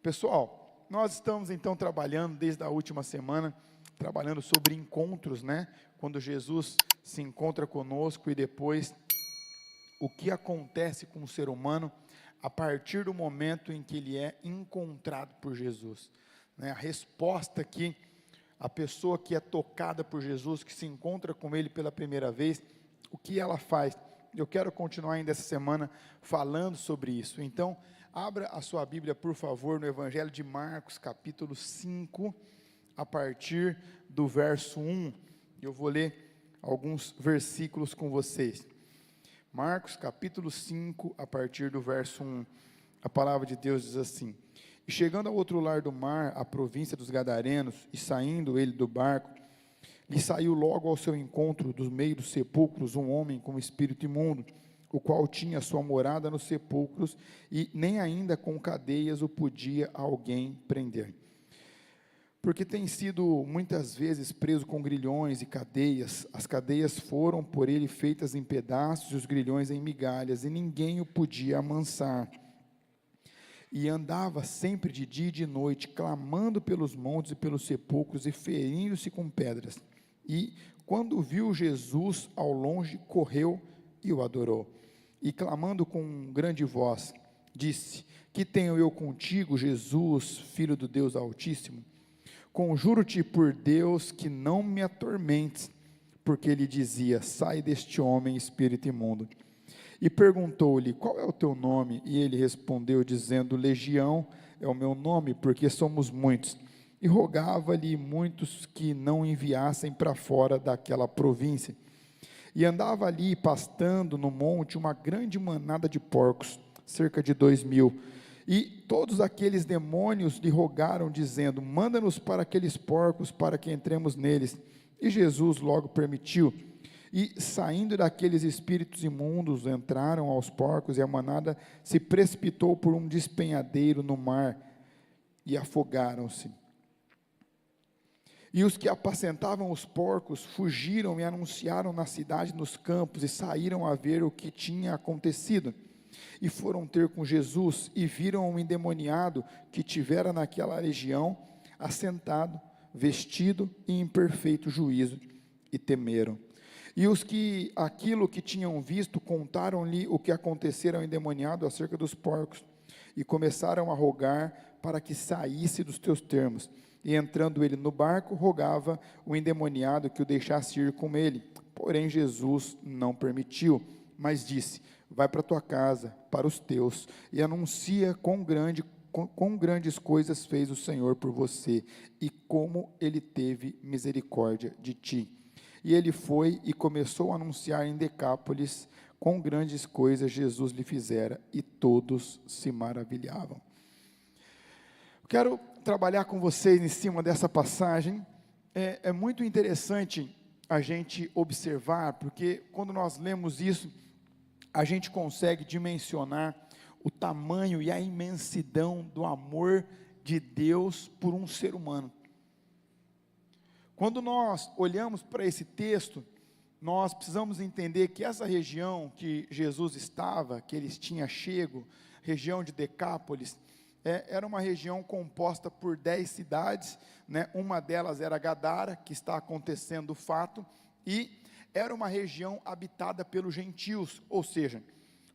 Pessoal, nós estamos então trabalhando desde a última semana, trabalhando sobre encontros, né? Quando Jesus se encontra conosco e depois o que acontece com o ser humano a partir do momento em que ele é encontrado por Jesus, né? A resposta que a pessoa que é tocada por Jesus, que se encontra com ele pela primeira vez, o que ela faz? Eu quero continuar ainda essa semana falando sobre isso. Então, abra a sua Bíblia, por favor, no Evangelho de Marcos, capítulo 5, a partir do verso 1. Eu vou ler alguns versículos com vocês. Marcos, capítulo 5, a partir do verso 1. A palavra de Deus diz assim: E chegando ao outro lar do mar, a província dos Gadarenos, e saindo ele do barco, lhe saiu logo ao seu encontro, do meio dos sepulcros, um homem com espírito imundo, o qual tinha sua morada nos sepulcros, e nem ainda com cadeias o podia alguém prender. Porque tem sido muitas vezes preso com grilhões e cadeias, as cadeias foram por ele feitas em pedaços, e os grilhões em migalhas, e ninguém o podia amansar. E andava sempre de dia e de noite, clamando pelos montes e pelos sepulcros, e ferindo-se com pedras. E, quando viu Jesus ao longe, correu e o adorou. E, clamando com grande voz, disse: Que tenho eu contigo, Jesus, Filho do Deus Altíssimo? Conjuro-te por Deus que não me atormentes. Porque ele dizia: Sai deste homem, espírito imundo. E perguntou-lhe: Qual é o teu nome? E ele respondeu, dizendo: Legião é o meu nome, porque somos muitos. E rogava-lhe muitos que não enviassem para fora daquela província. E andava ali pastando no monte uma grande manada de porcos, cerca de 2.000. E todos aqueles demônios lhe rogaram, dizendo: Manda-nos para aqueles porcos, para que entremos neles. E Jesus logo permitiu. E saindo daqueles espíritos imundos, entraram aos porcos, e a manada se precipitou por um despenhadeiro no mar, e afogaram-se. E os que apacentavam os porcos fugiram e anunciaram na cidade, nos campos, e saíram a ver o que tinha acontecido. E foram ter com Jesus, e viram um endemoniado que tivera naquela região, assentado, vestido e em perfeito juízo, e temeram. E os que aquilo que tinham visto contaram-lhe o que acontecera ao endemoniado acerca dos porcos, e começaram a rogar para que saísse dos teus termos. E entrando ele no barco, rogava o endemoniado que o deixasse ir com ele. Porém Jesus não permitiu, mas disse: Vai para tua casa, para os teus, e anuncia quão grandes coisas fez o Senhor por você, e como ele teve misericórdia de ti. E ele foi e começou a anunciar em Decápolis quão grandes coisas Jesus lhe fizera, e todos se maravilhavam. Quero trabalhar com vocês em cima dessa passagem. É muito interessante a gente observar, porque quando nós lemos isso, a gente consegue dimensionar o tamanho e a imensidão do amor de Deus por um ser humano. Quando nós olhamos para esse texto, nós precisamos entender que essa região que Jesus estava, que eles tinham chego, região de Decápolis, era uma região composta por 10 cidades, né? Uma delas era Gadara, que está acontecendo o fato, e era uma região habitada pelos gentios, ou seja,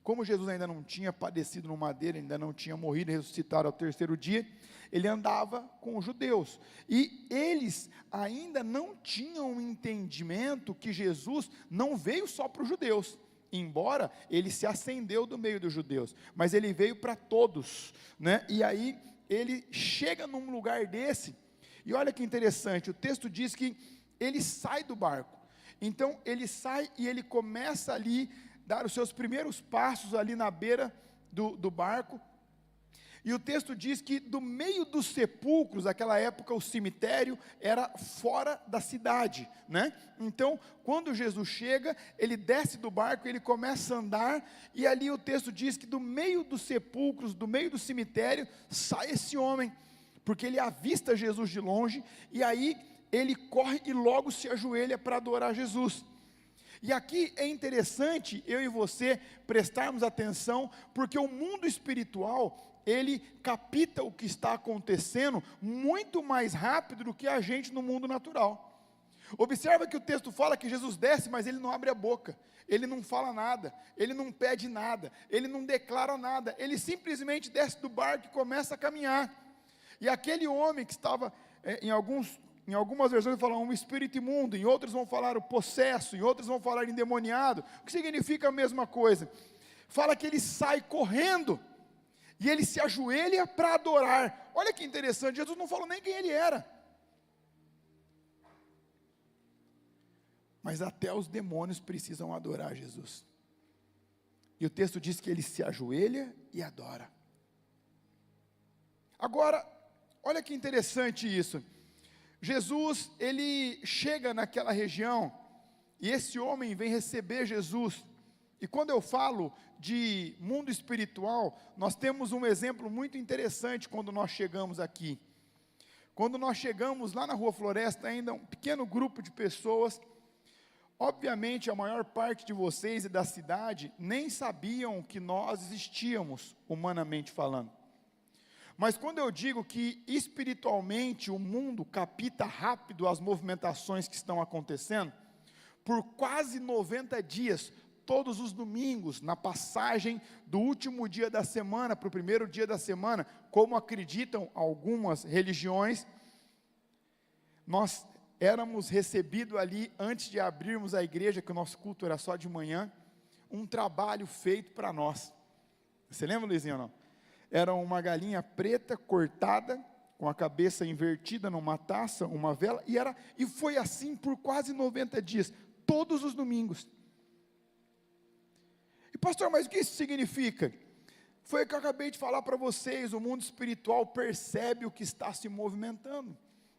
como Jesus ainda não tinha padecido no madeiro, ainda não tinha morrido e ressuscitado ao terceiro dia, ele andava com os judeus, e eles ainda não tinham um entendimento que Jesus não veio só para os judeus, embora ele se acendeu do meio dos judeus, mas ele veio para todos, né? E aí ele chega num lugar desse, e olha que interessante, o texto diz que ele sai do barco. Então ele sai e ele começa ali dar os seus primeiros passos ali na beira do barco, e o texto diz que do meio dos sepulcros, naquela época o cemitério era fora da cidade, né? Então, quando Jesus chega, ele desce do barco, ele começa a andar, e ali o texto diz que do meio dos sepulcros, do meio do cemitério, sai esse homem, porque ele avista Jesus de longe, e aí ele corre e logo se ajoelha para adorar Jesus. E aqui é interessante eu e você prestarmos atenção, porque o mundo espiritual, ele capta o que está acontecendo muito mais rápido do que a gente no mundo natural. Observa que o texto fala que Jesus desce, mas ele não abre a boca, ele não fala nada, ele não pede nada, ele não declara nada, ele simplesmente desce do barco e começa a caminhar. E aquele homem que estava, em algumas versões falam um espírito imundo, em outras vão falar o possesso, em outras vão falar endemoniado, o que significa a mesma coisa. Fala que ele sai correndo, e ele se ajoelha para adorar. Olha que interessante, Jesus não falou nem quem ele era. Mas até os demônios precisam adorar Jesus. E o texto diz que ele se ajoelha e adora. Agora, olha que interessante isso. Jesus, ele chega naquela região, e esse homem vem receber Jesus. E quando eu falo de mundo espiritual, nós temos um exemplo muito interessante quando nós chegamos aqui. Quando nós chegamos lá na Rua Floresta, ainda um pequeno grupo de pessoas. Obviamente, a maior parte de vocês e da cidade nem sabiam que nós existíamos, humanamente falando. Mas quando eu digo que espiritualmente o mundo capta rápido as movimentações que estão acontecendo, por quase 90 dias, todos os domingos, na passagem do último dia da semana para o primeiro dia da semana, como acreditam algumas religiões, nós éramos recebidos ali, antes de abrirmos a igreja, que o nosso culto era só de manhã, um trabalho feito para nós. Você lembra, Luizinho, ou não? Era uma galinha preta, cortada, com a cabeça invertida numa taça, uma vela, e foi assim por quase 90 dias, todos os domingos. E pastor, mas o que isso significa? Foi o que eu acabei de falar para vocês, o mundo espiritual percebe o que está se movimentando.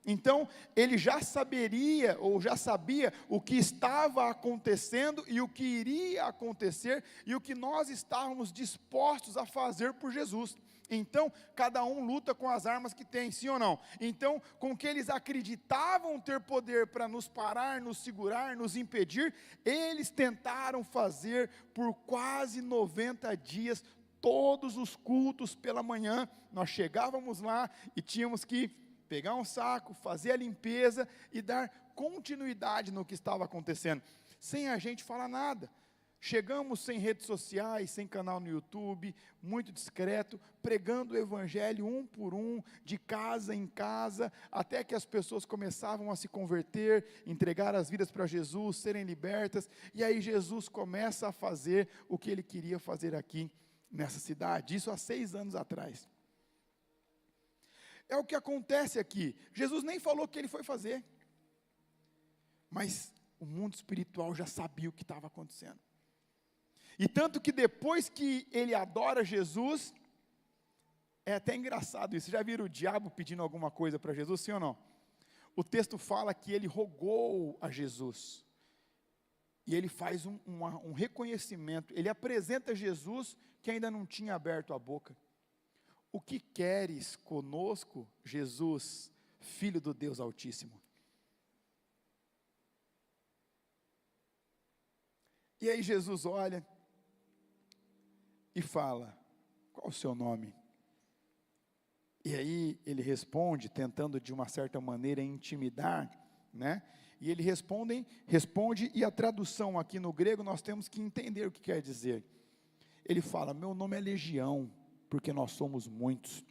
Então, ele já saberia, ou já sabia, o que estava acontecendo, e o que iria acontecer, e o que nós estávamos dispostos a fazer por Jesus. Então, cada um luta com as armas que tem, sim ou não? Então, com o que eles acreditavam ter poder para nos parar, nos segurar, nos impedir, eles tentaram fazer por quase 90 dias, todos os cultos pela manhã. Nós chegávamos lá e tínhamos que pegar um saco, fazer a limpeza e dar continuidade no que estava acontecendo, sem a gente falar nada. Chegamos sem redes sociais, sem canal no YouTube, muito discreto, pregando o evangelho um por um, de casa em casa, até que as pessoas começavam a se converter, entregar as vidas para Jesus, serem libertas, e aí Jesus começa a fazer o que ele queria fazer aqui nessa cidade, isso há 6 anos atrás. É o que acontece aqui. Jesus nem falou o que ele foi fazer, mas o mundo espiritual já sabia o que estava acontecendo. E tanto que depois que ele adora Jesus, é até engraçado isso. Já viram o diabo pedindo alguma coisa para Jesus, sim ou não? O texto fala que ele rogou a Jesus, e ele faz um reconhecimento, ele apresenta Jesus que ainda não tinha aberto a boca. O que queres conosco, Jesus, Filho do Deus Altíssimo? E aí Jesus olha e fala, qual o seu nome? E aí ele responde, tentando de uma certa maneira intimidar, né? E ele responde, e a tradução aqui no grego nós temos que entender o que quer dizer. Ele fala, meu nome é Legião, porque nós somos muitos,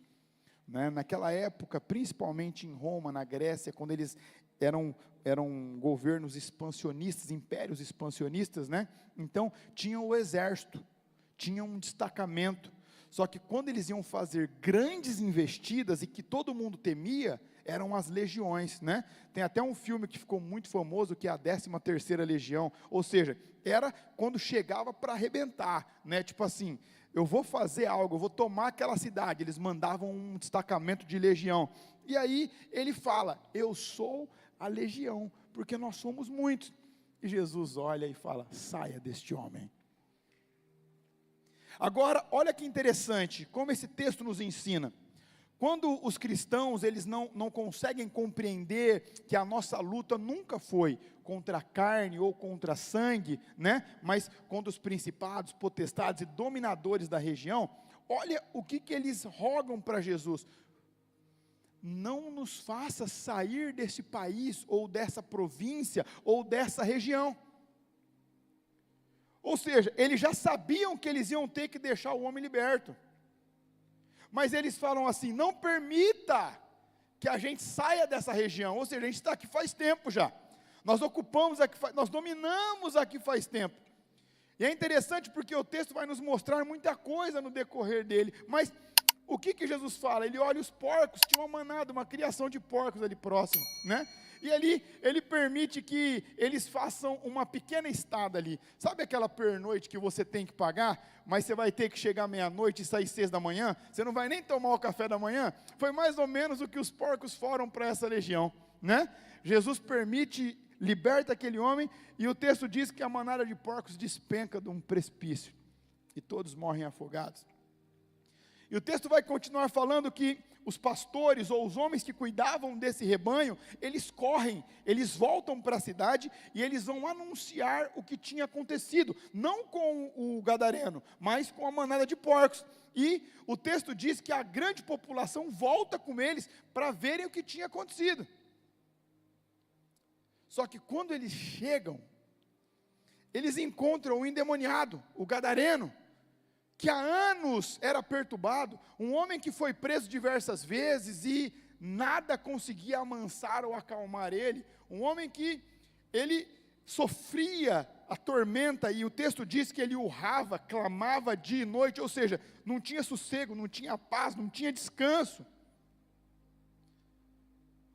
né? Naquela época, principalmente em Roma, na Grécia, quando eles eram governos expansionistas, impérios expansionistas, né? Então, tinham o exército, tinham um destacamento, só que quando eles iam fazer grandes investidas, e que todo mundo temia, eram as legiões, né? Tem até um filme que ficou muito famoso, que é a 13ª Legião, ou seja, era quando chegava para arrebentar, né? Tipo assim, eu vou fazer algo, eu vou tomar aquela cidade. Eles mandavam um destacamento de legião, e aí ele fala, eu sou a legião, porque nós somos muitos. E Jesus olha e fala, saia deste homem. Agora, olha que interessante, como esse texto nos ensina. Quando os cristãos, eles não conseguem compreender que a nossa luta nunca foi contra a carne ou contra sangue, né? Mas contra os principados, potestades e dominadores da região, olha o que eles rogam para Jesus: não nos faça sair desse país, ou dessa província, ou dessa região. Ou seja, eles já sabiam que eles iam ter que deixar o homem liberto, mas eles falam assim: não permita que a gente saia dessa região. Ou seja, a gente está aqui faz tempo já, nós ocupamos aqui, nós dominamos aqui faz tempo. E é interessante porque o texto vai nos mostrar muita coisa no decorrer dele, mas o que Jesus fala? Ele olha os porcos, tinha uma manada, uma criação de porcos ali próximo, né? E ali, ele permite que eles façam uma pequena estada ali. Sabe aquela pernoite que você tem que pagar, mas você vai ter que chegar meia-noite e sair 6 da manhã? Você não vai nem tomar o café da manhã? Foi mais ou menos o que os porcos foram para essa legião, né? Jesus permite, liberta aquele homem, e o texto diz que a manada de porcos despenca de um precipício, e todos morrem afogados. E o texto vai continuar falando que os pastores, ou os homens que cuidavam desse rebanho, eles correm, eles voltam para a cidade, e eles vão anunciar o que tinha acontecido, não com o gadareno, mas com a manada de porcos. E o texto diz que a grande população volta com eles, para verem o que tinha acontecido. Só que quando eles chegam, eles encontram o endemoniado, o gadareno, que há anos era perturbado, um homem que foi preso diversas vezes e nada conseguia amansar ou acalmar ele, um homem que ele sofria a tormenta, e o texto diz que ele urrava, clamava dia e noite, ou seja, não tinha sossego, não tinha paz, não tinha descanso.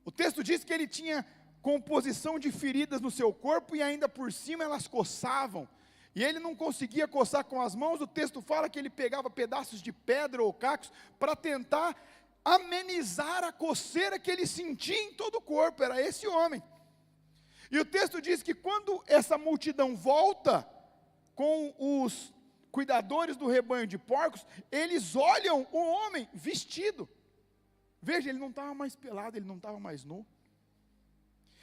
O texto diz que ele tinha composição de feridas no seu corpo, e ainda por cima elas coçavam, e ele não conseguia coçar com as mãos. O texto fala que ele pegava pedaços de pedra ou cacos, para tentar amenizar a coceira que ele sentia em todo o corpo. Era esse homem. E o texto diz que quando essa multidão volta com os cuidadores do rebanho de porcos, eles olham o homem vestido. Veja, ele não estava mais pelado, ele não estava mais nu,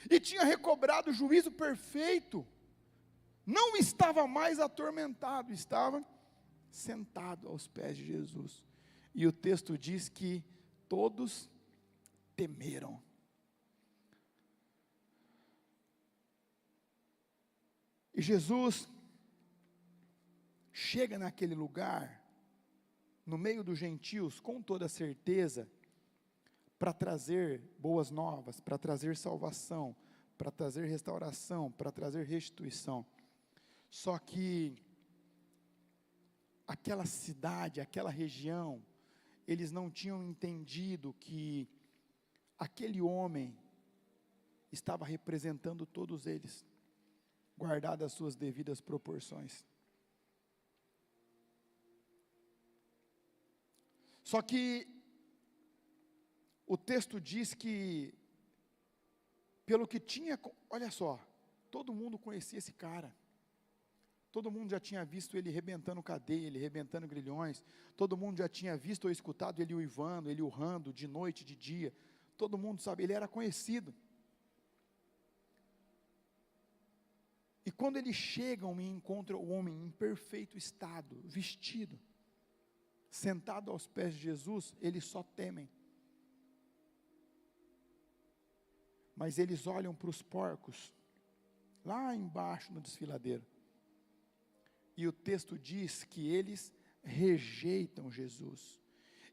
e tinha recobrado o juízo perfeito, não estava mais atormentado, estava sentado aos pés de Jesus. E o texto diz que todos temeram. E Jesus chega naquele lugar, no meio dos gentios, com toda certeza, para trazer boas novas, para trazer salvação, para trazer restauração, para trazer restituição. Só que aquela cidade, aquela região, eles não tinham entendido que aquele homem estava representando todos eles, guardadas as suas devidas proporções. Só que o texto diz que, pelo que tinha, olha só, todo mundo conhecia esse cara, todo mundo já tinha visto ele rebentando cadeia, ele rebentando grilhões, todo mundo já tinha visto ou escutado ele uivando, ele urrando, de noite, de dia, todo mundo sabe, ele era conhecido. E quando eles chegam e encontram o homem em perfeito estado, vestido, sentado aos pés de Jesus, eles só temem. Mas eles olham para os porcos, lá embaixo no desfiladeiro, e o texto diz que eles rejeitam Jesus,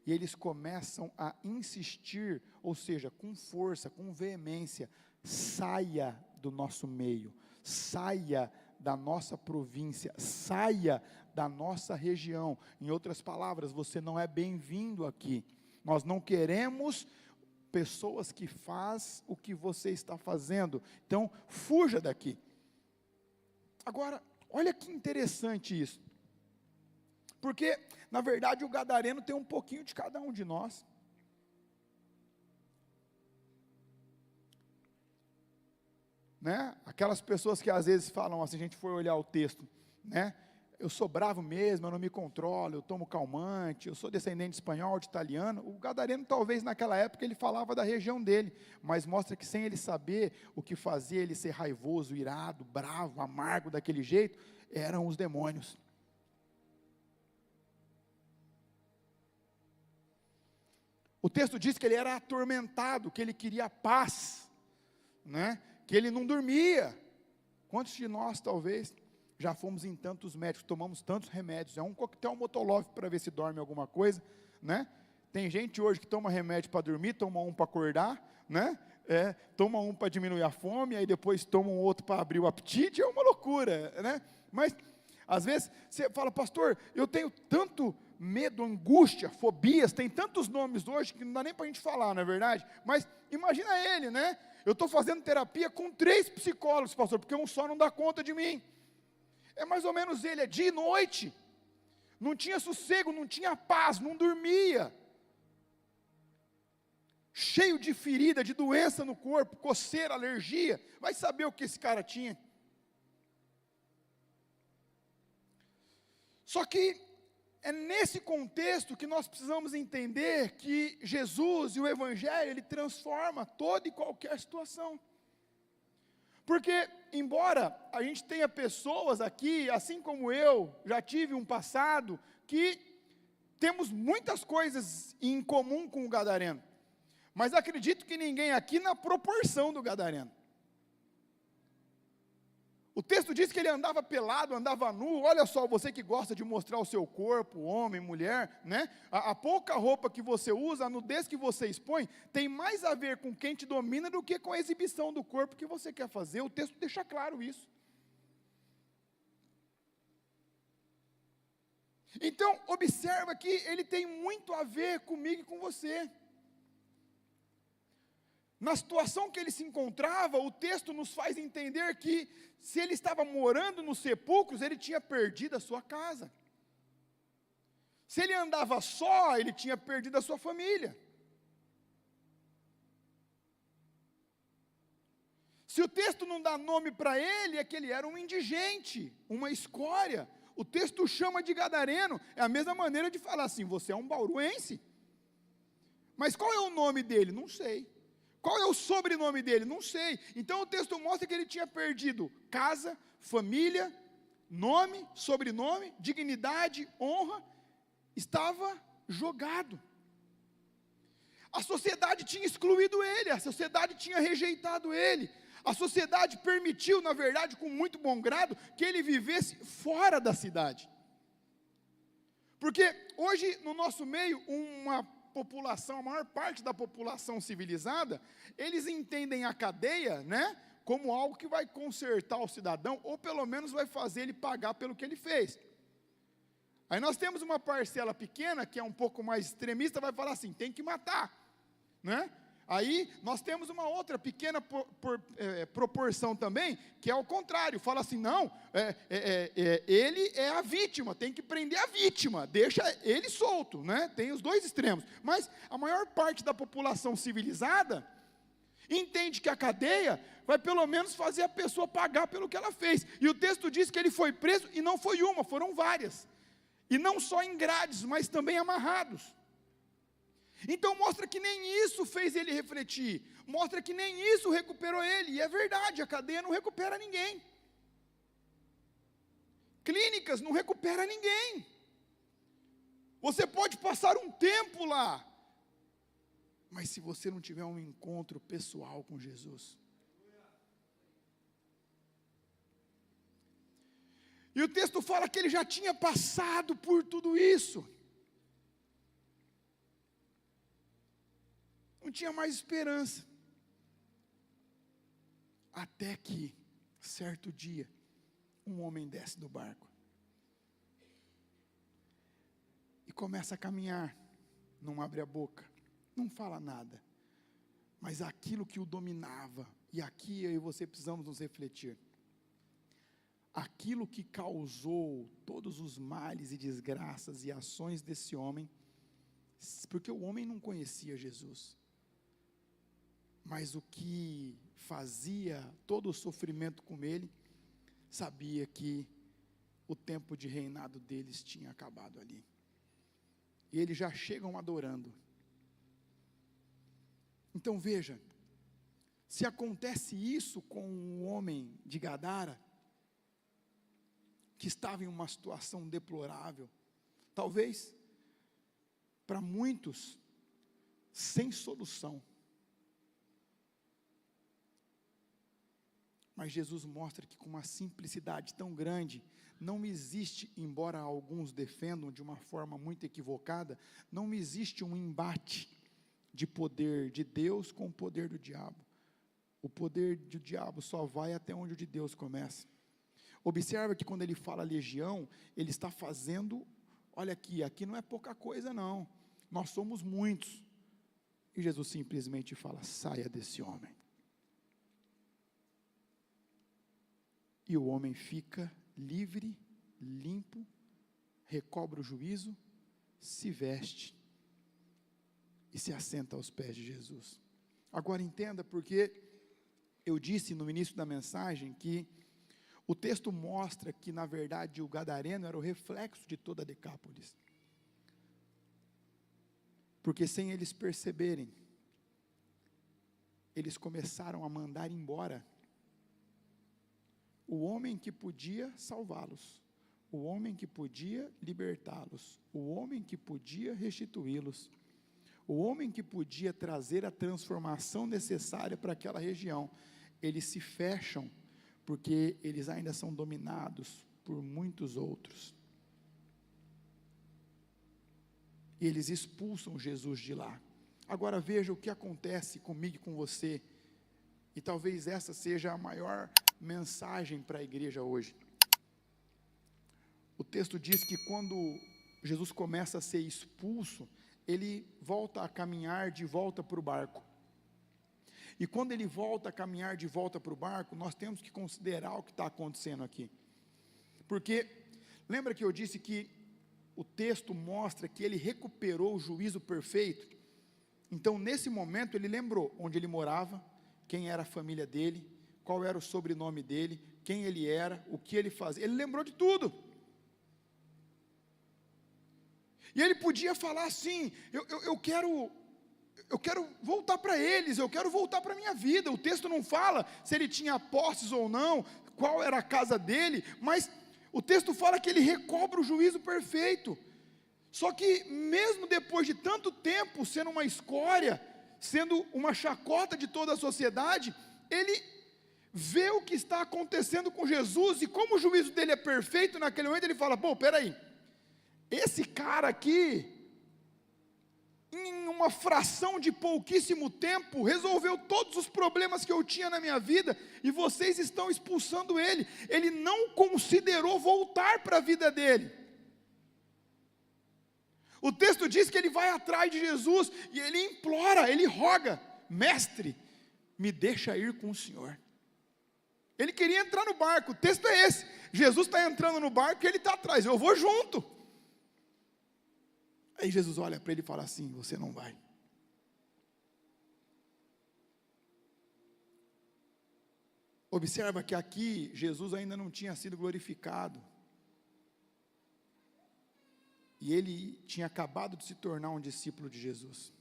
e eles começam a insistir, ou seja, com força, com veemência: saia do nosso meio, saia da nossa província, saia da nossa região. Em outras palavras, você não é bem-vindo aqui, nós não queremos pessoas que faz o que você está fazendo, então fuja daqui. Agora, olha que interessante isso, porque na verdade o gadareno tem um pouquinho de cada um de nós. Né? Aquelas pessoas que às vezes falam, se a gente for olhar o texto, né? Eu sou bravo mesmo, eu não me controlo, eu tomo calmante, eu sou descendente de espanhol, de italiano. O gadareno talvez naquela época ele falava da região dele, mas mostra que sem ele saber o que fazia ele ser raivoso, irado, bravo, amargo daquele jeito, eram os demônios. O texto diz que ele era atormentado, que ele queria paz, né? Que ele não dormia. Quantos de nós, talvez, já fomos em tantos médicos, tomamos tantos remédios, é um coquetel Molotov para ver se dorme alguma coisa, né? Tem gente hoje que toma remédio para dormir, toma um para acordar, né? Toma um para diminuir a fome, aí depois toma um outro para abrir o apetite, é uma loucura, né? Mas, às vezes, você fala, pastor, eu tenho tanto medo, angústia, fobias, tem tantos nomes hoje que não dá nem para a gente falar, não é verdade? Mas, imagina ele, né? Eu estou fazendo terapia com 3 psicólogos, pastor, porque um só não dá conta de mim. É mais ou menos ele, é dia e noite, não tinha sossego, não tinha paz, não dormia, cheio de ferida, de doença no corpo, coceira, alergia, vai saber o que esse cara tinha. Só que é nesse contexto que nós precisamos entender que Jesus e o Evangelho, ele transforma toda e qualquer situação. Porque, embora a gente tenha pessoas aqui, assim como eu, já tive um passado, que temos muitas coisas em comum com o gadareno, mas acredito que ninguém aqui na proporção do gadareno. O texto diz que ele andava pelado, andava nu. Olha só, você que gosta de mostrar o seu corpo, homem, mulher, né? A pouca roupa que você usa, a nudez que você expõe, tem mais a ver com quem te domina do que com a exibição do corpo que você quer fazer. O texto deixa claro isso. Então, observa que ele tem muito a ver comigo e com você. Na situação que ele se encontrava, o texto nos faz entender que, se ele estava morando nos sepulcros, ele tinha perdido a sua casa. Se ele andava só, ele tinha perdido a sua família. Se o texto não dá nome para ele, é que ele era um indigente, uma escória. O texto chama de gadareno, é a mesma maneira de falar assim, você é um bauruense. Mas qual é o nome dele? Não sei. Qual é o sobrenome dele? Não sei. Então o texto mostra que ele tinha perdido casa, família, nome, sobrenome, dignidade, honra, estava jogado. A sociedade tinha excluído ele, a sociedade tinha rejeitado ele, a sociedade permitiu, na verdade, com muito bom grado, que ele vivesse fora da cidade. Porque hoje, no nosso meio, uma população, a maior parte da população civilizada, eles entendem a cadeia, né, como algo que vai consertar o cidadão, ou pelo menos vai fazer ele pagar pelo que ele fez. Aí nós temos uma parcela pequena, que é um pouco mais extremista, vai falar assim, tem que matar, né? Aí nós temos uma outra pequena proporção também, que é o contrário, fala assim, não, ele é a vítima, tem que prender a vítima, deixa ele solto, né? Tem os dois extremos, mas a maior parte da população civilizada entende que a cadeia vai pelo menos fazer a pessoa pagar pelo que ela fez, e o texto diz que ele foi preso, e não foi uma, foram várias, e não só em grades, mas também amarrados. Então mostra que nem isso fez ele refletir, mostra que nem isso recuperou ele, e é verdade, a cadeia não recupera ninguém, clínicas não recupera ninguém, você pode passar um tempo lá, mas se você não tiver um encontro pessoal com Jesus, e o texto fala que ele já tinha passado por tudo isso, não tinha mais esperança, até que, certo dia, um homem desce do barco, e começa a caminhar, não abre a boca, não fala nada, mas aquilo que o dominava, e aqui eu e você precisamos nos refletir, aquilo que causou todos os males e desgraças e ações desse homem, porque o homem não conhecia Jesus, mas o que fazia todo o sofrimento com ele, sabia que o tempo de reinado deles tinha acabado ali, e eles já chegam adorando. Então veja, se acontece isso com um homem de Gadara, que estava em uma situação deplorável, talvez, para muitos, sem solução. Mas Jesus mostra que com uma simplicidade tão grande, não existe, embora alguns defendam de uma forma muito equivocada, não existe um embate de poder de Deus com o poder do diabo. O poder do diabo só vai até onde o de Deus começa. Observa que quando ele fala legião, ele está fazendo, olha aqui não é pouca coisa não, nós somos muitos. E Jesus simplesmente fala, saia desse homem. E o homem fica livre, limpo, recobra o juízo, se veste e se assenta aos pés de Jesus. Agora entenda, porque eu disse no início da mensagem que o texto mostra que na verdade o gadareno era o reflexo de toda a Decápolis. Porque sem eles perceberem, eles começaram a mandar embora o homem que podia salvá-los, o homem que podia libertá-los, o homem que podia restituí-los, o homem que podia trazer a transformação necessária para aquela região. Eles se fecham, porque eles ainda são dominados por muitos outros. E eles expulsam Jesus de lá. Agora veja o que acontece comigo e com você, e talvez essa seja a maior mensagem para a igreja hoje. O texto diz que quando Jesus começa a ser expulso, ele volta a caminhar de volta para o barco. E quando ele volta a caminhar de volta para o barco, nós temos que considerar o que está acontecendo aqui. Porque, lembra que eu disse que o texto mostra que ele recuperou o juízo perfeito? Então, nesse momento, ele lembrou onde ele morava, quem era a família dele, qual era o sobrenome dele, quem ele era, o que ele fazia. Ele lembrou de tudo. E ele podia falar assim, eu quero voltar para eles, eu quero voltar para a minha vida. O texto não fala se ele tinha posses ou não, qual era a casa dele, mas o texto fala que ele recobra o juízo perfeito. Só que mesmo depois de tanto tempo sendo uma escória, sendo uma chacota de toda a sociedade, ele vê o que está acontecendo com Jesus, e como o juízo dele é perfeito, naquele momento ele fala, pô, peraí, esse cara aqui, em uma fração de pouquíssimo tempo, resolveu todos os problemas que eu tinha na minha vida, e vocês estão expulsando ele. Ele não considerou voltar para a vida dele. O texto diz que ele vai atrás de Jesus, e ele implora, ele roga, mestre, me deixa ir com o Senhor. Ele queria entrar no barco, o texto é esse, Jesus está entrando no barco e ele está atrás, eu vou junto. Aí Jesus olha para ele e fala assim, você não vai. Observa que aqui, Jesus ainda não tinha sido glorificado, e ele tinha acabado de se tornar um discípulo de Jesus.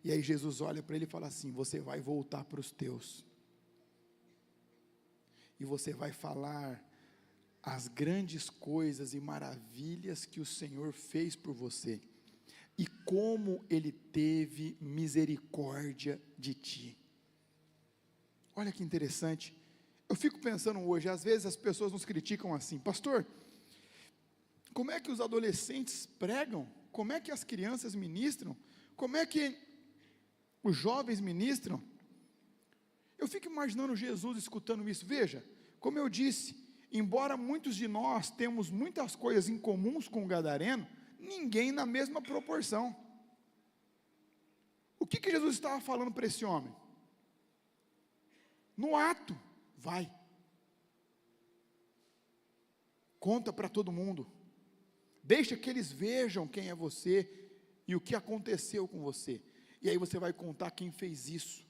E aí Jesus olha para ele e fala assim, você vai voltar para os teus, e você vai falar as grandes coisas e maravilhas que o Senhor fez por você, e como Ele teve misericórdia de ti. Olha que interessante, eu fico pensando hoje, às vezes as pessoas nos criticam assim, pastor, como é que os adolescentes pregam? Como é que as crianças ministram? Como é que os jovens ministram? Eu fico imaginando Jesus escutando isso. Veja, como eu disse, embora muitos de nós temos muitas coisas em comuns com o gadareno, ninguém na mesma proporção. O que Jesus estava falando para esse homem? No ato, vai. Conta para todo mundo. Deixa que eles vejam quem é você e o que aconteceu com você. E aí você vai contar quem fez isso,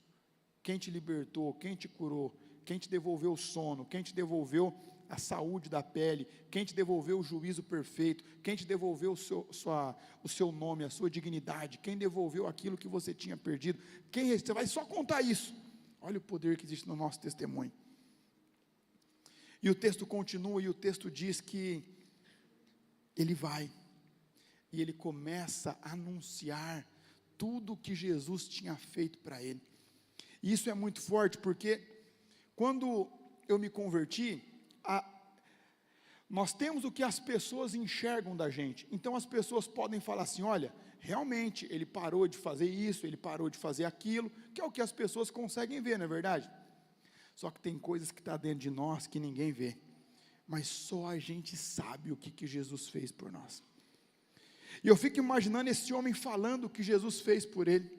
quem te libertou, quem te curou, quem te devolveu o sono, quem te devolveu a saúde da pele, quem te devolveu o juízo perfeito, quem te devolveu o seu nome, a sua dignidade, quem devolveu aquilo que você tinha perdido. Você vai só contar isso. Olha o poder que existe no nosso testemunho. E o texto continua, e o texto diz que ele vai, e ele começa a anunciar tudo que Jesus tinha feito para ele. E isso é muito forte, porque quando eu me converti, nós temos o que as pessoas enxergam da gente. Então as pessoas podem falar assim: olha, realmente ele parou de fazer isso, ele parou de fazer aquilo, que é o que as pessoas conseguem ver, não é verdade? Só que tem coisas que estão dentro de nós que ninguém vê, mas só a gente sabe o que Jesus fez por nós. E eu fico imaginando esse homem falando o que Jesus fez por ele,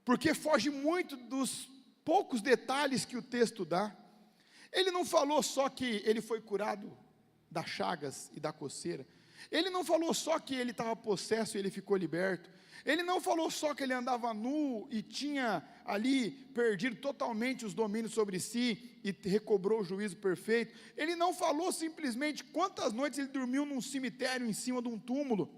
porque foge muito dos poucos detalhes que o texto dá. Ele não falou só que ele foi curado das chagas e da coceira, ele não falou só que ele estava possesso e ele ficou liberto, ele não falou só que ele andava nu e tinha ali perdido totalmente os domínios sobre si e recobrou o juízo perfeito. Ele não falou simplesmente quantas noites ele dormiu num cemitério em cima de um túmulo.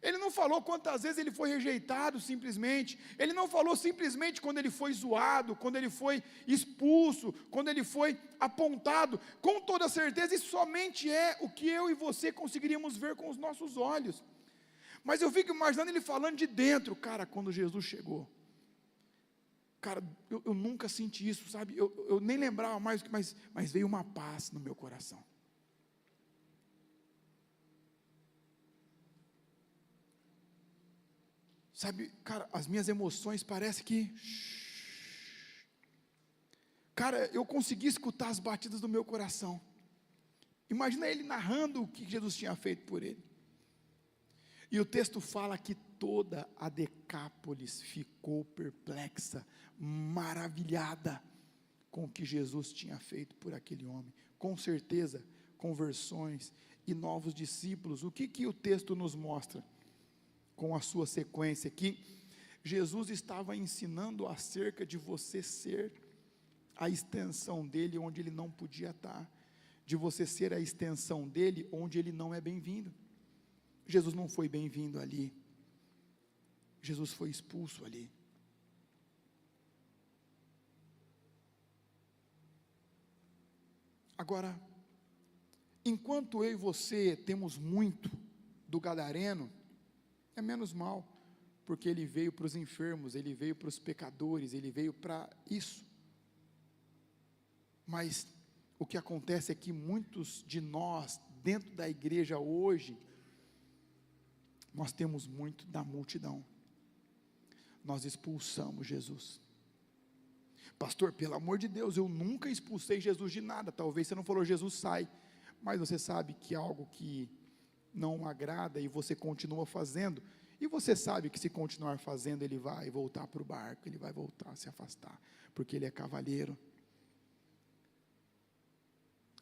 Ele não falou quantas vezes ele foi rejeitado simplesmente. Ele não falou simplesmente quando ele foi zoado, quando ele foi expulso, quando ele foi apontado. Com toda certeza, isso somente é o que eu e você conseguiríamos ver com os nossos olhos. Mas eu fico imaginando ele falando de dentro. Cara, quando Jesus chegou, cara, eu nunca senti isso, sabe? Eu nem lembrava mais, mas veio uma paz no meu coração. Sabe, cara, as minhas emoções parece que... Cara, eu consegui escutar as batidas do meu coração. Imagina ele narrando o que Jesus tinha feito por ele. E o texto fala que toda a Decápolis ficou perplexa, maravilhada com o que Jesus tinha feito por aquele homem. Com certeza, conversões e novos discípulos. O que o texto nos mostra? Com a sua sequência aqui, Jesus estava ensinando acerca de você ser a extensão dele onde ele não podia estar, de você ser a extensão dele onde ele não é bem-vindo. Jesus não foi bem-vindo ali, Jesus foi expulso ali. Agora, enquanto eu e você temos muito do gadareno, é menos mal, porque ele veio para os enfermos, ele veio para os pecadores, ele veio para isso. Mas o que acontece é que muitos de nós, dentro da igreja hoje, nós temos muito da multidão. Nós expulsamos Jesus. Pastor, pelo amor de Deus, eu nunca expulsei Jesus de nada. Talvez você não falou Jesus sai, mas você sabe que algo que não agrada e você continua fazendo, e você sabe que se continuar fazendo ele vai voltar para o barco, ele vai voltar a se afastar, porque ele é cavalheiro.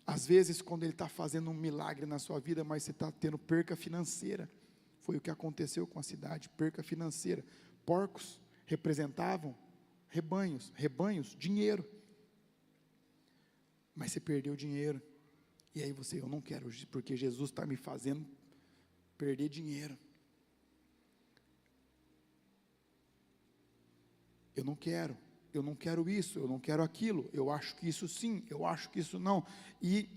Às vezes quando ele está fazendo um milagre na sua vida, mas você está tendo perca financeira, foi o que aconteceu com a cidade, perca financeira. Porcos representavam rebanhos, dinheiro, mas você perdeu dinheiro, e aí eu não quero, porque Jesus está me fazendo perder dinheiro, eu não quero isso, eu não quero aquilo, eu acho que isso sim, eu acho que isso não, e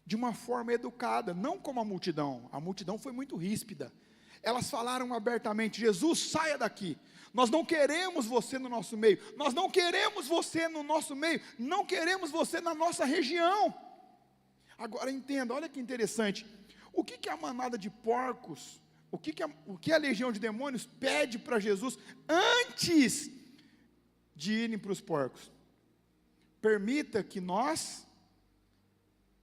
de uma forma educada, não como a multidão foi muito ríspida, elas falaram abertamente: Jesus, saia daqui, nós não queremos você no nosso meio, nós não queremos você no nosso meio, não queremos você na nossa região. Agora entenda, olha que interessante, o que a manada de porcos, o que a legião de demônios pede para Jesus, antes de irem para os porcos? Permita que nós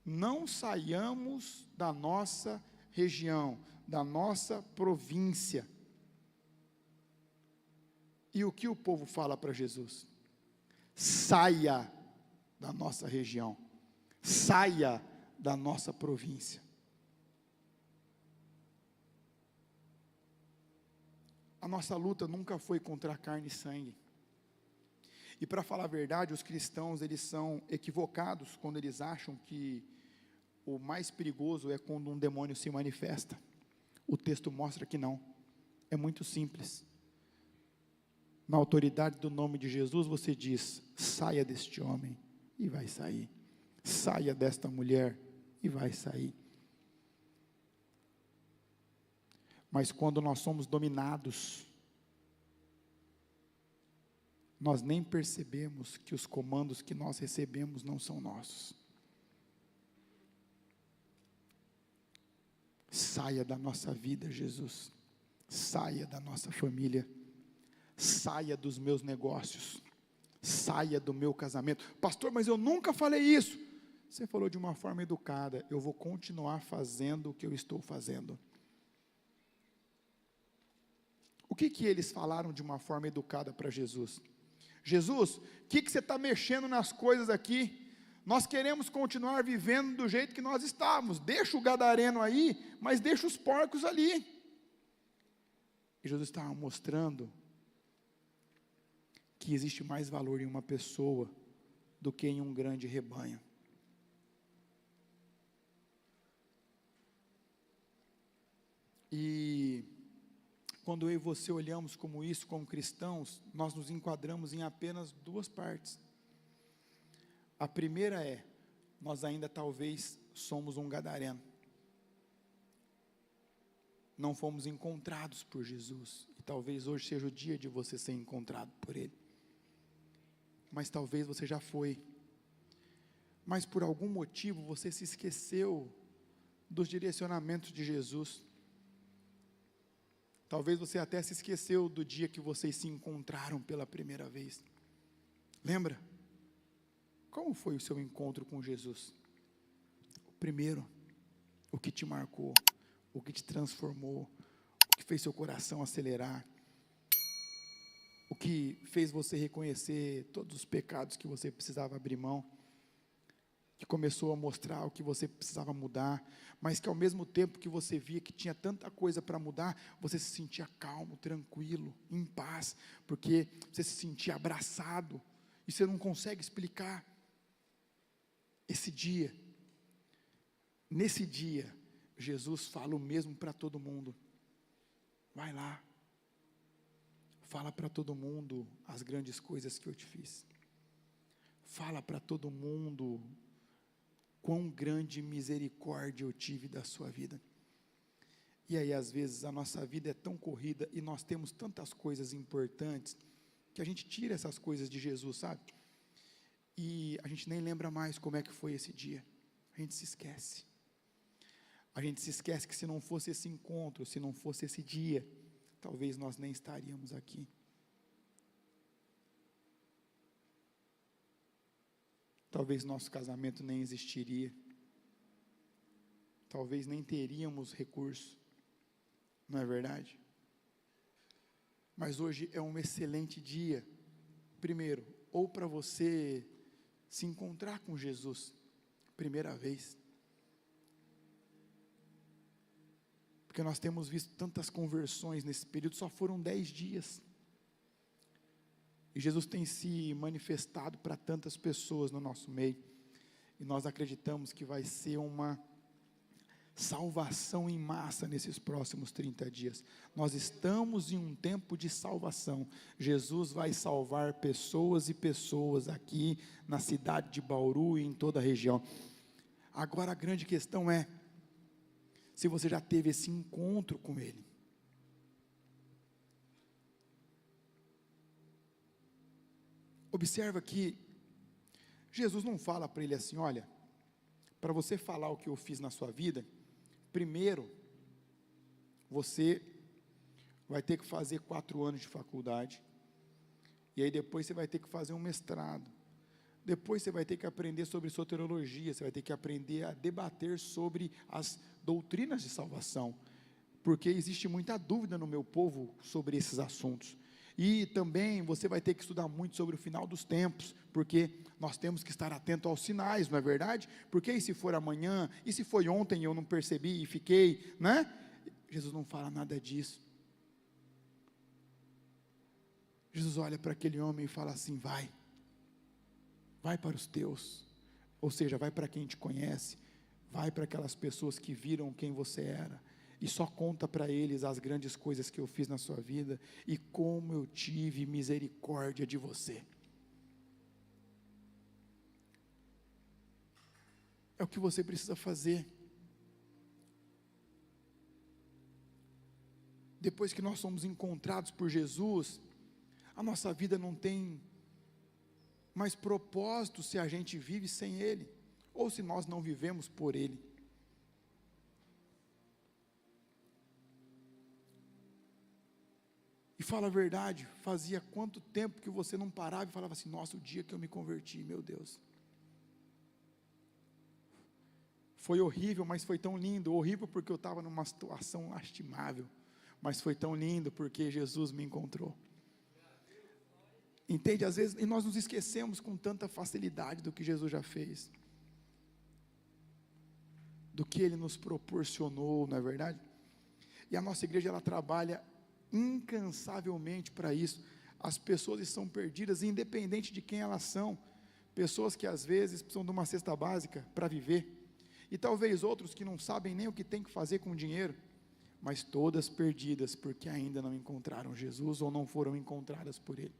não saiamos da nossa região, da nossa província. E o que o povo fala para Jesus? Saia da nossa região, saia da nossa província. A nossa luta nunca foi contra carne e sangue. E para falar a verdade, os cristãos, eles são equivocados quando eles acham que o mais perigoso é quando um demônio se manifesta. O texto mostra que não, é muito simples. Na autoridade do nome de Jesus, você diz: saia deste homem, e vai sair. Saia desta mulher, e vai sair. Mas quando nós somos dominados, nós nem percebemos que os comandos que nós recebemos não são nossos. Saia da nossa vida, Jesus. Saia da nossa família. Saia dos meus negócios. Saia do meu casamento. Pastor, mas eu nunca falei isso. Você falou de uma forma educada. Eu vou continuar fazendo o que eu estou fazendo. O que eles falaram de uma forma educada para Jesus? Jesus, o que você está mexendo nas coisas aqui? Nós queremos continuar vivendo do jeito que nós estávamos. Deixa o gadareno aí, mas deixa os porcos ali. E Jesus estava mostrando que existe mais valor em uma pessoa do que em um grande rebanho. E quando eu e você olhamos como isso, como cristãos, nós nos enquadramos em apenas duas partes. A primeira é, nós ainda talvez somos um gadareno. Não fomos encontrados por Jesus, e talvez hoje seja o dia de você ser encontrado por Ele. Mas talvez você já foi, mas por algum motivo você se esqueceu dos direcionamentos de Jesus. Talvez você até se esqueceu do dia que vocês se encontraram pela primeira vez. Lembra? Como foi o seu encontro com Jesus? O primeiro, o que te marcou, o que te transformou, o que fez seu coração acelerar, o que fez você reconhecer todos os pecados que você precisava abrir mão, que começou a mostrar o que você precisava mudar, mas que ao mesmo tempo que você via que tinha tanta coisa para mudar, você se sentia calmo, tranquilo, em paz, porque você se sentia abraçado, e você não consegue explicar. Nesse dia, Jesus fala o mesmo para todo mundo. Vai lá, fala para todo mundo as grandes coisas que eu te fiz. Fala para todo mundo quão grande misericórdia eu tive da sua vida. E aí às vezes a nossa vida é tão corrida e nós temos tantas coisas importantes que a gente tira essas coisas de Jesus, sabe? E a gente nem lembra mais como é que foi esse dia. A gente se esquece. A gente se esquece que se não fosse esse encontro, se não fosse esse dia, talvez nós nem estaríamos aqui. Talvez nosso casamento nem existiria. Talvez nem teríamos recurso. Não é verdade? Mas hoje é um excelente dia. Primeiro, ou para você se encontrar com Jesus, primeira vez. Porque nós temos visto tantas conversões nesse período, só foram 10 dias. E Jesus tem se manifestado para tantas pessoas no nosso meio. E nós acreditamos que vai ser uma salvação em massa nesses próximos 30 dias. Nós estamos em um tempo de salvação. Jesus vai salvar pessoas e pessoas aqui na cidade de Bauru e em toda a região. Agora a grande questão é, se você já teve esse encontro com Ele. Observa que Jesus não fala para ele assim, olha, para você falar o que eu fiz na sua vida, primeiro, você vai ter que fazer 4 anos de faculdade, e aí depois você vai ter que fazer um mestrado, depois você vai ter que aprender sobre soteriologia, você vai ter que aprender a debater sobre as doutrinas de salvação, porque existe muita dúvida no meu povo sobre esses assuntos. E também você vai ter que estudar muito sobre o final dos tempos, porque nós temos que estar atento aos sinais, não é verdade? Porque e se for amanhã, e se foi ontem e eu não percebi e fiquei, né? Jesus não fala nada disso. Jesus olha para aquele homem e fala assim, vai para os teus, ou seja, vai para quem te conhece, vai para aquelas pessoas que viram quem você era, e só conta para eles as grandes coisas que eu fiz na sua vida, e como eu tive misericórdia de você. É o que você precisa fazer. depois que nós somos encontrados por Jesus, a nossa vida não tem mais propósito se a gente vive sem Ele, ou se nós não vivemos por Ele. E fala a verdade, fazia quanto tempo que você não parava e falava assim: nossa, o dia que eu me converti, meu Deus, foi horrível, mas foi tão lindo. Horrível porque eu estava numa situação lastimável, mas foi tão lindo porque Jesus me encontrou. Entende? Às vezes, e nós nos esquecemos com tanta facilidade do que Jesus já fez, do que Ele nos proporcionou, não é verdade? E a nossa igreja, ela trabalha incansavelmente para isso. As pessoas estão perdidas, independente de quem elas são. Pessoas que às vezes precisam de uma cesta básica para viver, e talvez outros que não sabem nem o que tem que fazer com o dinheiro, mas todas perdidas porque ainda não encontraram Jesus ou não foram encontradas por Ele.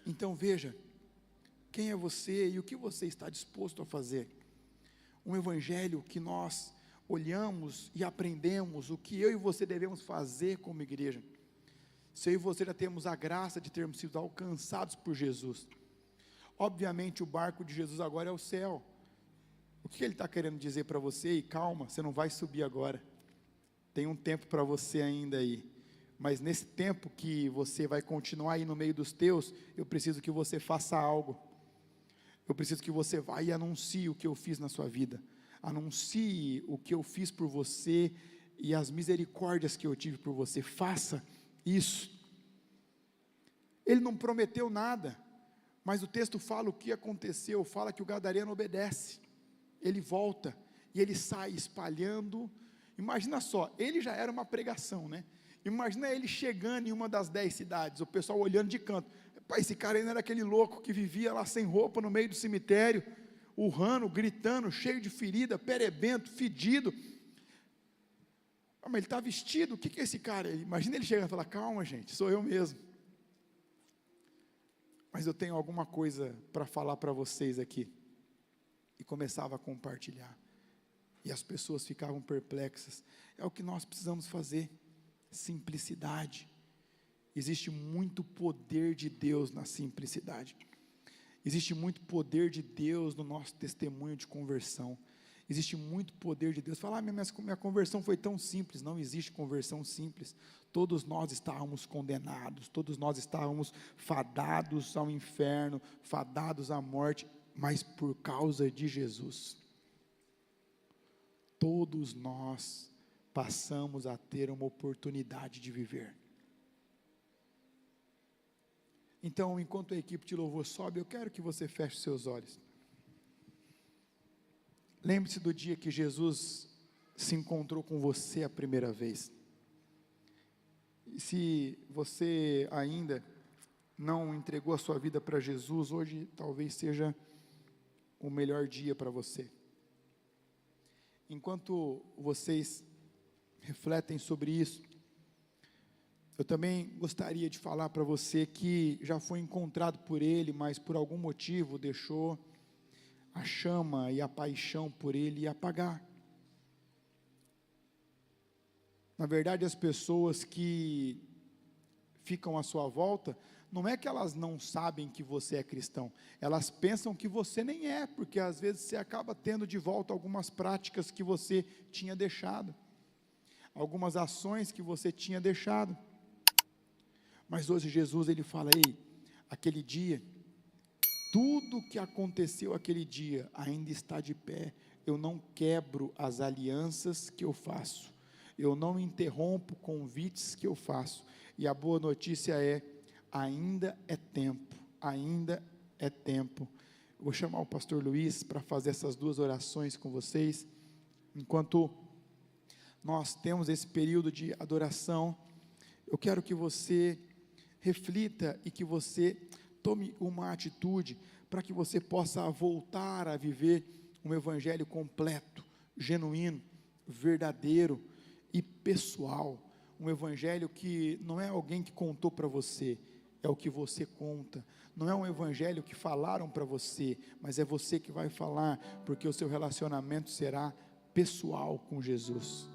Então veja, quem é você e o que você está disposto a fazer. Um evangelho que nós olhamos e aprendemos o que eu e você devemos fazer como igreja. Se eu e você já temos a graça de termos sido alcançados por Jesus, obviamente o barco de Jesus agora é o céu. O que Ele está querendo dizer para você? E calma, você não vai subir agora, tem um tempo para você ainda aí, mas nesse tempo que você vai continuar aí no meio dos teus, eu preciso que você faça algo. Eu preciso que você vá e anuncie o que eu fiz na sua vida, anuncie o que eu fiz por você e as misericórdias que eu tive por você. Faça isso. Ele não prometeu nada, mas o texto fala o que aconteceu, fala que o gadareno obedece, ele volta e ele sai espalhando. Imagina só, ele já era uma pregação, né? Imagina ele chegando em uma das 10 cidades, o pessoal olhando de canto. Pai, esse cara aí não era aquele louco que vivia lá sem roupa no meio do cemitério, urrando, gritando, cheio de ferida, perebento, fedido. Mas ele está vestido, o que é esse cara? Imagina ele chegando e falar: calma gente, sou eu mesmo. Mas eu tenho alguma coisa para falar para vocês aqui. E começava a compartilhar, e as pessoas ficavam perplexas. É o que nós precisamos fazer, simplicidade. Existe muito poder de Deus na simplicidade, existe muito poder de Deus no nosso testemunho de conversão, existe muito poder de Deus. Falar: minha conversão foi tão simples. Não existe conversão simples. Todos nós estávamos condenados, todos nós estávamos fadados ao inferno, fadados à morte, mas por causa de Jesus, todos nós passamos a ter uma oportunidade de viver. Então, enquanto a equipe de louvor sobe, eu quero que você feche seus olhos. Lembre-se do dia que Jesus se encontrou com você a primeira vez. E se você ainda não entregou a sua vida para Jesus, hoje talvez seja o melhor dia para você. Enquanto vocês refletem sobre isso, eu também gostaria de falar para você que já foi encontrado por Ele, mas por algum motivo deixou a chama e a paixão por Ele apagar. Na verdade, as pessoas que ficam à sua volta, não é que elas não sabem que você é cristão, elas pensam que você nem é, porque às vezes você acaba tendo de volta algumas práticas que você tinha deixado, algumas ações que você tinha deixado. Mas hoje Jesus, Ele fala: ei, aquele dia, tudo que aconteceu aquele dia ainda está de pé. Eu não quebro as alianças que eu faço, eu não interrompo convites que eu faço. E a boa notícia é: ainda é tempo, ainda é tempo. Eu vou chamar o pastor Luiz para fazer essas duas orações com vocês, enquanto nós temos esse período de adoração. Eu quero que você reflita e que você tome uma atitude para que você possa voltar a viver um evangelho completo, genuíno, verdadeiro e pessoal. Um evangelho que não é alguém que contou para você, é o que você conta. Não é um evangelho que falaram para você, mas é você que vai falar, porque o seu relacionamento será pessoal com Jesus.